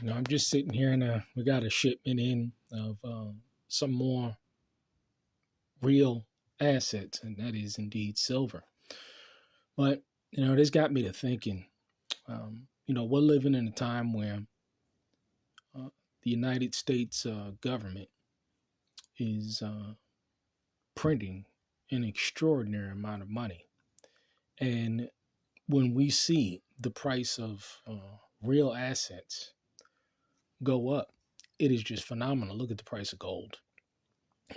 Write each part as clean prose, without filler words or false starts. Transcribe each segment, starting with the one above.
I'm just sitting here and we got a shipment in of some more real assets, and that is indeed silver. But this got me to thinking. We're living in a time where uh, the United States government is printing an extraordinary amount of money, and when we see the price of real assets go up, it is just phenomenal. Look at the price of gold.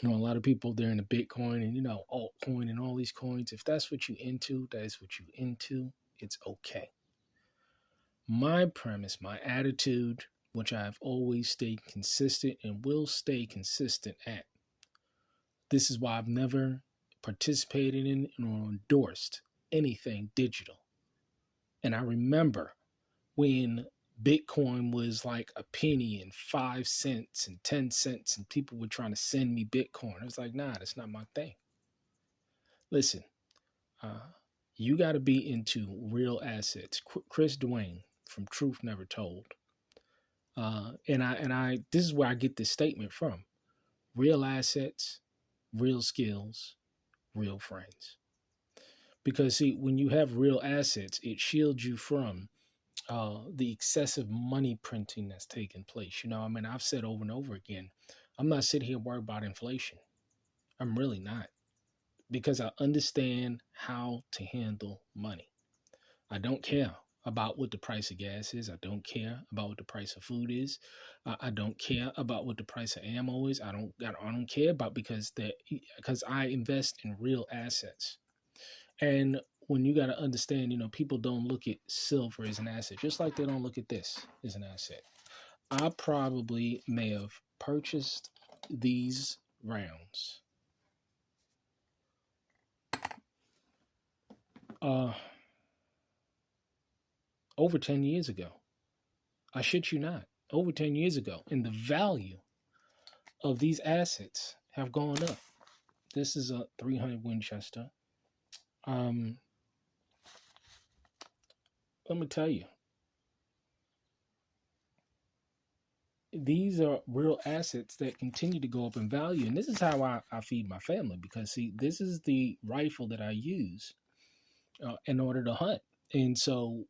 A lot of people they're into Bitcoin and altcoin and all these coins. If that's what you into, that's what you into. It's okay. My premise, my attitude, which I've always stayed consistent and will stay consistent at. This is why I've never participated in or endorsed anything digital. And I remember when Bitcoin was like a penny and 5 cents and 10 cents, and people were trying to send me Bitcoin. I was like, nah, that's not my thing. Listen, uh, you got to be into real assets. Chris Dwayne from Truth Never Told. And I, this is where I get this statement from: real assets, real skills, real friends. Because see, when you have real assets, it shields you from the excessive money printing that's taking place. I've said over and over again, I'm not sitting here worried about inflation. I'm really not, because I understand how to handle money. I don't care about what the price of gas is. I don't care about what the price of food is. I don't care about what the price of ammo is. I don't care about because I invest in real assets. And when you got to understand, people don't look at silver as an asset, just like they don't look at this as an asset. I probably may have purchased these rounds uh, over 10 years ago. I shit you not, over 10 years ago. And the value of these assets have gone up. This is a 300 Winchester. Um, Let me tell you, these are real assets that continue to go up in value. And this is how I feed my family, because, see, this is the rifle that I use in order to hunt. And so,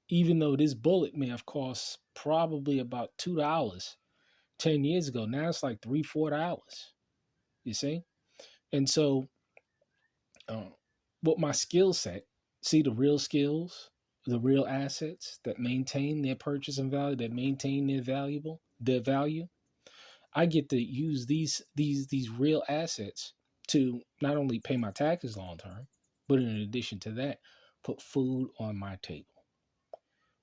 even though this bullet may have cost probably about $2 10 years ago, now it's like $3, $4. You see? And so, what my skill set, see, the real skills, the real assets that maintain their purchasing value, that maintain their value, I get to use these real assets to not only pay my taxes long term, but in addition to that, put food on my table.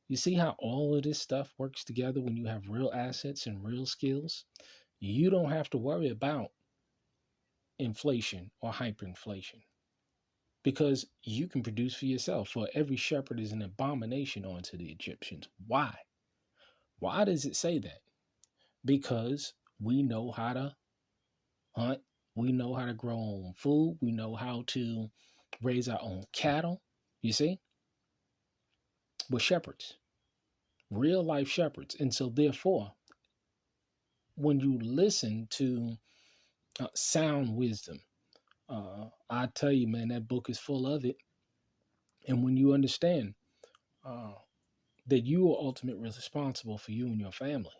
You see how all of this stuff works together when you have real assets and real skills? You don't have to worry about inflation or hyperinflation, because you can produce for yourself. For every shepherd is an abomination unto the Egyptians. Why? Why does it say that? Because we know how to hunt. We know how to grow our own food. We know how to raise our own cattle. You see? We're shepherds, real life shepherds. And so, therefore, when you listen to sound wisdom, I tell you, man, that book is full of it. And when you understand uh, that you are ultimately responsible for you and your family,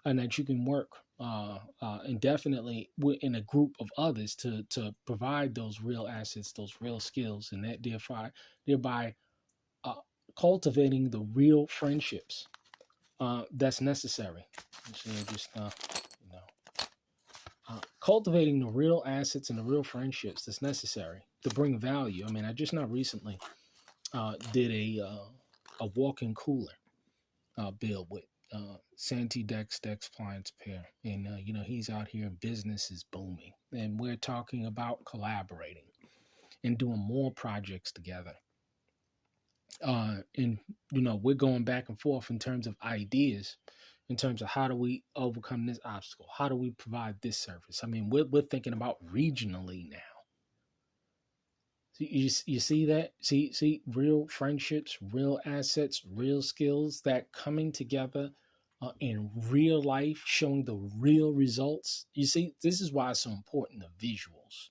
and that you can work indefinitely in a group of others to provide those real assets, those real skills, and that thereby uh, cultivating the real friendships that's necessary. So just cultivating the real assets and the real friendships that's necessary to bring value. I just not recently did a walk-in cooler build with Santee Dex Appliance Pair, and he's out here, business is booming, and we're talking about collaborating and doing more projects together. And we're going back and forth in terms of ideas, in terms of how do we overcome this obstacle, how do we provide this service. We're thinking about regionally now. You see that? See, real friendships, real assets, real skills that coming together in real life, showing the real results. You see, this is why it's so important, the visuals,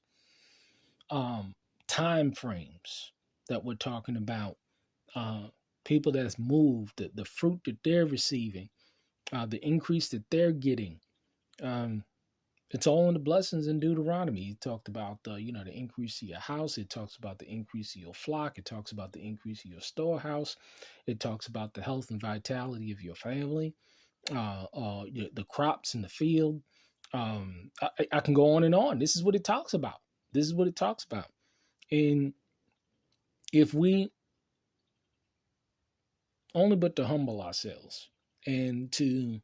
um, time frames that we're talking about, uh, people that's moved, the fruit that they're receiving, the increase that they're getting. Um, it's all in the blessings in Deuteronomy. He talked about the increase of your house. It talks about the increase of your flock. It talks about the increase of your storehouse. It talks about the health and vitality of your family, the crops in the field. I can go on and on. This is what it talks about. This is what it talks about. And if we only but to humble ourselves and to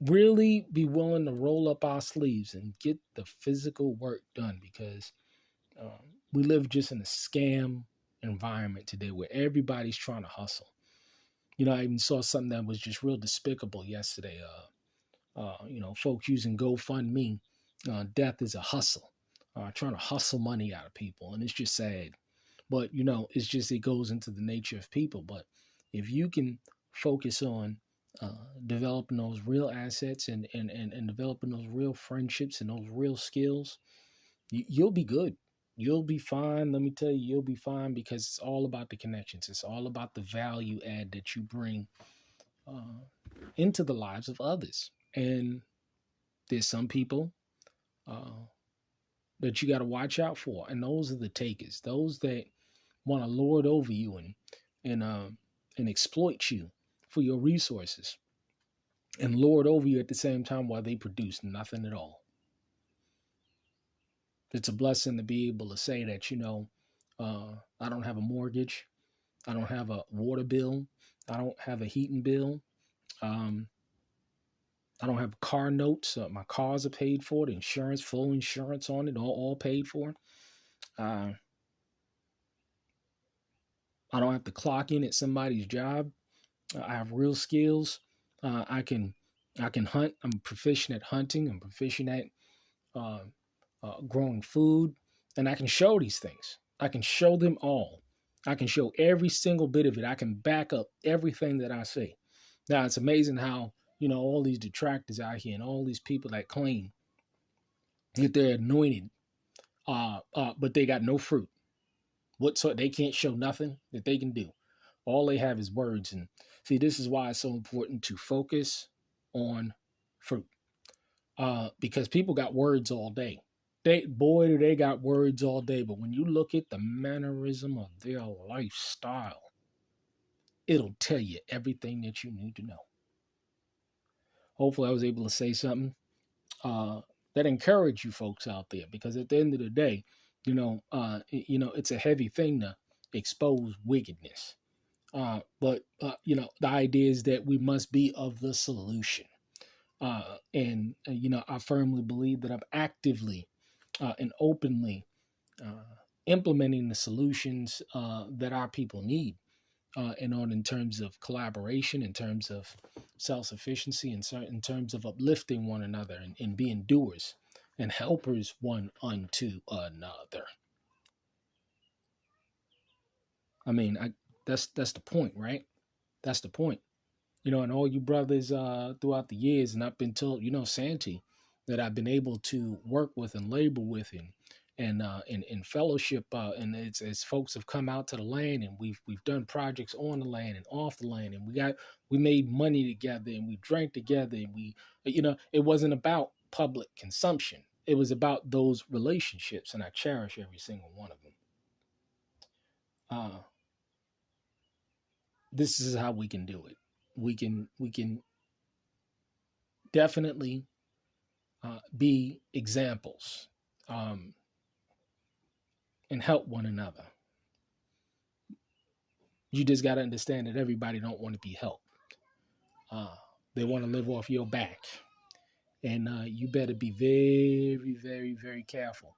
really be willing to roll up our sleeves and get the physical work done, because we live just in a scam environment today where everybody's trying to hustle. I even saw something that was just real despicable yesterday. Folks using GoFundMe, death is a hustle, trying to hustle money out of people, and it's just sad. But it's just, it goes into the nature of people. But if you can focus on developing those real assets and developing those real friendships and those real skills, you'll be good. You'll be fine. Let me tell you, you'll be fine, because it's all about the connections. It's all about the value add that you bring into the lives of others. And there's some people that you got to watch out for, and those are the takers. Those that want to lord over you and exploit you for your resources, and lord over you at the same time while they produce nothing at all. It's a blessing to be able to say that, I don't have a mortgage. I don't have a water bill. I don't have a heating bill. I don't have car notes. My cars are paid for. The insurance, full insurance on it, all paid for. I don't have to clock in at somebody's job. I have real skills. I can hunt. I'm proficient at hunting. I'm proficient at uh, growing food, and I can show these things. I can show them all. I can show every single bit of it. I can back up everything that I say. Now, it's amazing how all these detractors out here and all these people that claim that they're anointed, but they got no fruit. They can't show nothing that they can do. All they have is words. And see, this is why it's so important to focus on fruit, because people got words all day. They got words all day. But when you look at the mannerism of their lifestyle, it'll tell you everything that you need to know. Hopefully I was able to say something that encourage you folks out there, because at the end of the day, it's a heavy thing to expose wickedness. But the idea is that we must be of the solution. I firmly believe that I'm actively and openly implementing the solutions that our people need, in terms of collaboration, in terms of self-sufficiency, and in terms of uplifting one another, and being doers and helpers one unto another. I mean, that's the point, right? That's the point. And all you brothers throughout the years, and I've been told, Santee, that I've been able to work with and labor with and in fellowship, and it's as folks have come out to the land, and we've done projects on the land and off the land, and we made money together, and we drank together, and it wasn't about public consumption. It was about those relationships, and I cherish every single one of them. This is how we can do it. We can definitely be examples, and help one another. You just got to understand that everybody don't want to be helped. They want to live off your back, and you better be very, very, very careful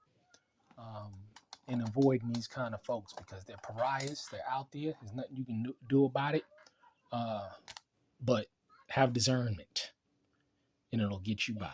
in avoiding these kind of folks, because they're pariahs. They're out there. There's nothing you can do about it. But have discernment, and it'll get you by.